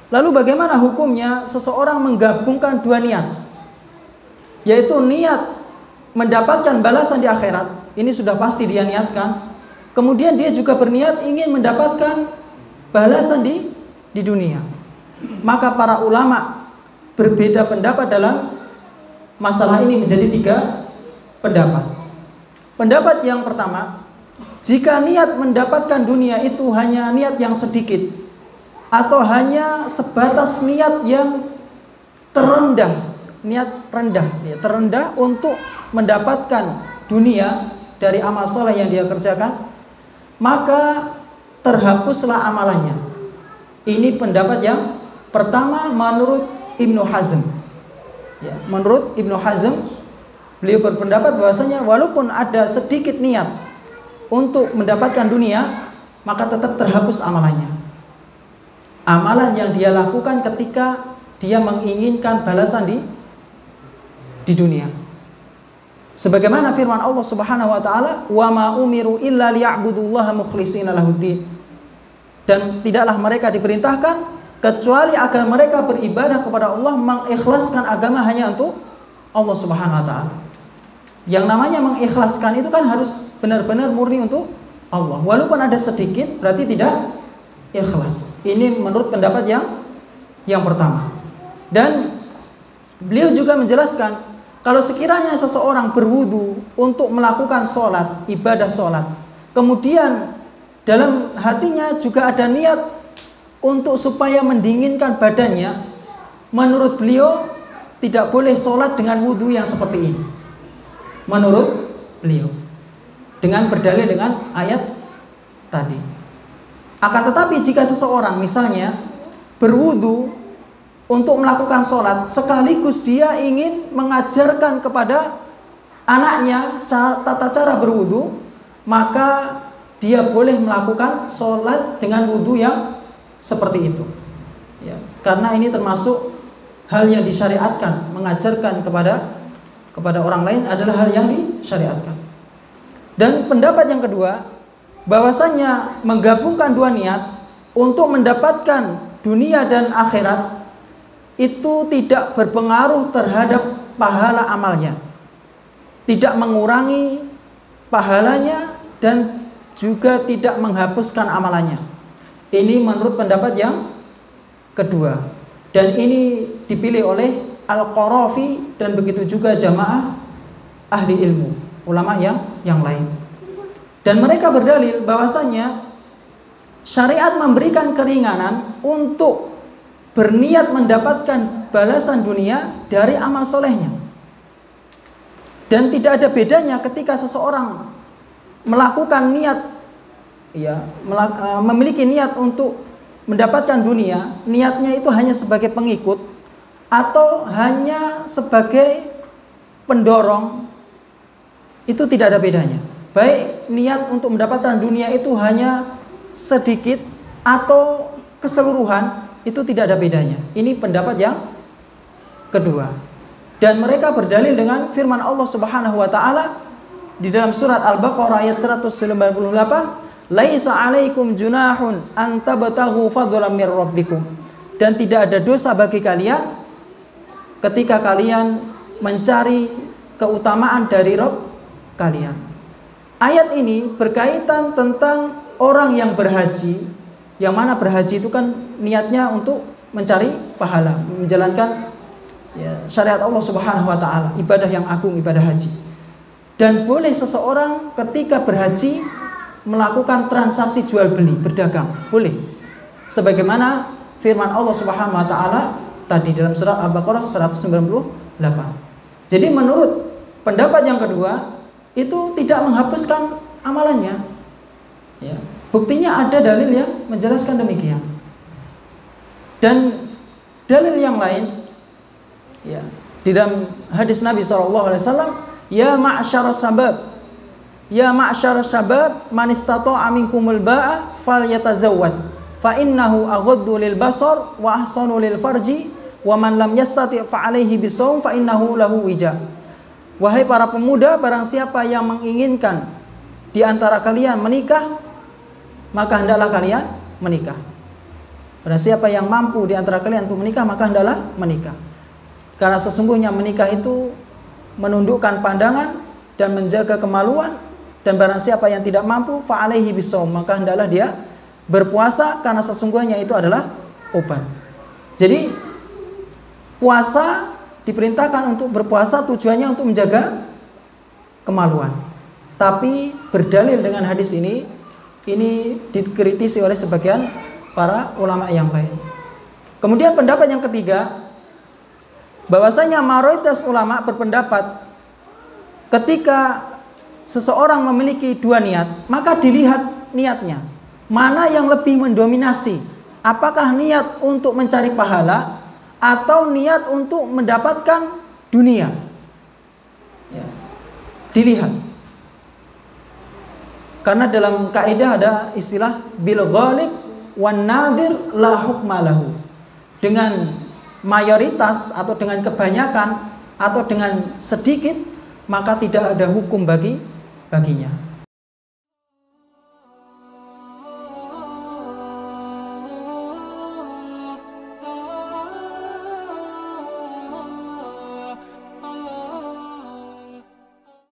Lalu bagaimana hukumnya seseorang menggabungkan dua niat? Yaitu niat mendapatkan balasan di akhirat, ini sudah pasti dia niatkan. Kemudian dia juga berniat ingin mendapatkan balasan di dunia. Maka para ulama berbeda pendapat dalam masalah ini menjadi 3 pendapat. Pendapat yang pertama, jika niat mendapatkan dunia itu hanya niat yang sedikit, atau hanya sebatas niat yang terendah, niat rendah, terendah untuk mendapatkan dunia dari amal soleh yang dia kerjakan, maka terhapuslah amalannya. Ini pendapat yang pertama menurut Ibnu Hazm. Ya, menurut Ibnu Hazm, beliau berpendapat bahwasanya walaupun ada sedikit niat untuk mendapatkan dunia, maka tetap terhapus amalannya. Amalan yang dia lakukan ketika dia menginginkan balasan di dunia. Sebagaimana firman Allah Subhanahu wa taala, "Wa ma umiru illa liya'budullaha mukhlishina lahuddin." Dan tidaklah mereka diperintahkan kecuali agar mereka beribadah kepada Allah, mengikhlaskan agama hanya untuk Allah Subhanahu wa taala. Yang namanya mengikhlaskan itu kan harus benar-benar murni untuk Allah. Walaupun ada sedikit berarti tidak ikhlas. Ini menurut pendapat yang pertama. Dan beliau juga menjelaskan, kalau sekiranya seseorang berwudu untuk melakukan sholat, ibadah sholat, kemudian dalam hatinya juga ada niat untuk supaya mendinginkan badannya, menurut beliau tidak boleh sholat dengan wudu yang seperti ini. Menurut beliau, dengan berdalil dengan ayat tadi. Akan tetapi jika seseorang misalnya berwudu untuk melakukan sholat, sekaligus dia ingin mengajarkan kepada anaknya tata cara berwudu, maka dia boleh melakukan sholat dengan wudu yang seperti itu. Ya, karena ini termasuk hal yang disyariatkan, mengajarkan kepada orang lain adalah hal yang disyariatkan. Dan pendapat yang kedua, bahwasanya menggabungkan dua niat untuk mendapatkan dunia dan akhirat itu tidak berpengaruh terhadap pahala amalnya, tidak mengurangi pahalanya dan juga tidak menghapuskan amalannya. Ini menurut pendapat yang kedua, dan ini dipilih oleh Al-Qarafi dan begitu juga jamaah ahli ilmu, ulama yang lain. Dan mereka berdalil bahwasanya syariat memberikan keringanan untuk berniat mendapatkan balasan dunia dari amal solehnya. Dan tidak ada bedanya ketika seseorang melakukan niat, memiliki niat untuk mendapatkan dunia, niatnya itu hanya sebagai pengikut atau hanya sebagai pendorong, itu tidak ada bedanya. Baik niat untuk mendapatkan dunia itu hanya sedikit atau keseluruhan, itu tidak ada bedanya. Ini pendapat yang kedua. Dan mereka berdalil dengan firman Allah Subhanahu wa taala di dalam surat Al-Baqarah ayat 198, "Laisa 'alaikum junahun an tabtaghu fadlan mir rabbikum." Dan tidak ada dosa bagi kalian ketika kalian mencari keutamaan dari Rabb kalian. Ayat ini berkaitan tentang orang yang berhaji, yang mana berhaji itu kan niatnya untuk mencari pahala, menjalankan syariat Allah Subhanahu wa taala, ibadah yang agung, ibadah haji. Dan boleh seseorang ketika berhaji melakukan transaksi jual beli, berdagang, boleh. Sebagaimana firman Allah Subhanahu wa taala tadi dalam surat Al-Baqarah 198. Jadi menurut pendapat yang kedua, itu tidak menghapuskan amalannya. Ya. Buktinya ada dalil yang menjelaskan demikian. Dan dalil yang lain, ya, di dalam hadis Nabi SAW, "Ya ma'syarus sabab, ya ma'syarus sabab, man istata'a minkumul ba'a falyatazawwaj, fa innahu aghaddu lil basar wa ahsanu lil farji, wa man lam yastati' fa 'alaihi bisawm fa innahu lahu wija." Wahai para pemuda, barang siapa yang menginginkan di antara kalian menikah, maka hendaklah kalian menikah. Barang siapa yang mampu di antara kalian untuk menikah, maka hendaklah menikah. Karena sesungguhnya menikah itu menundukkan pandangan dan menjaga kemaluan. Dan barang siapa yang tidak mampu, fa'alaihi bisawm, maka hendaklah dia berpuasa, karena sesungguhnya itu adalah obat. Jadi puasa diperintahkan untuk berpuasa, tujuannya untuk menjaga kemaluan. Tapi berdalil dengan hadis ini dikritisi oleh sebagian para ulama yang lain. Kemudian pendapat yang ketiga, bahwasanya mayoritas ulama berpendapat ketika seseorang memiliki dua niat, maka dilihat niatnya. Mana yang lebih mendominasi? Apakah niat untuk mencari pahala atau niat untuk mendapatkan dunia? Ya. Dilihat. Karena dalam kaidah ada istilah bil ghalib wan nadir la hukma lahu. Dengan mayoritas atau dengan kebanyakan atau dengan sedikit, maka tidak ada hukum baginya.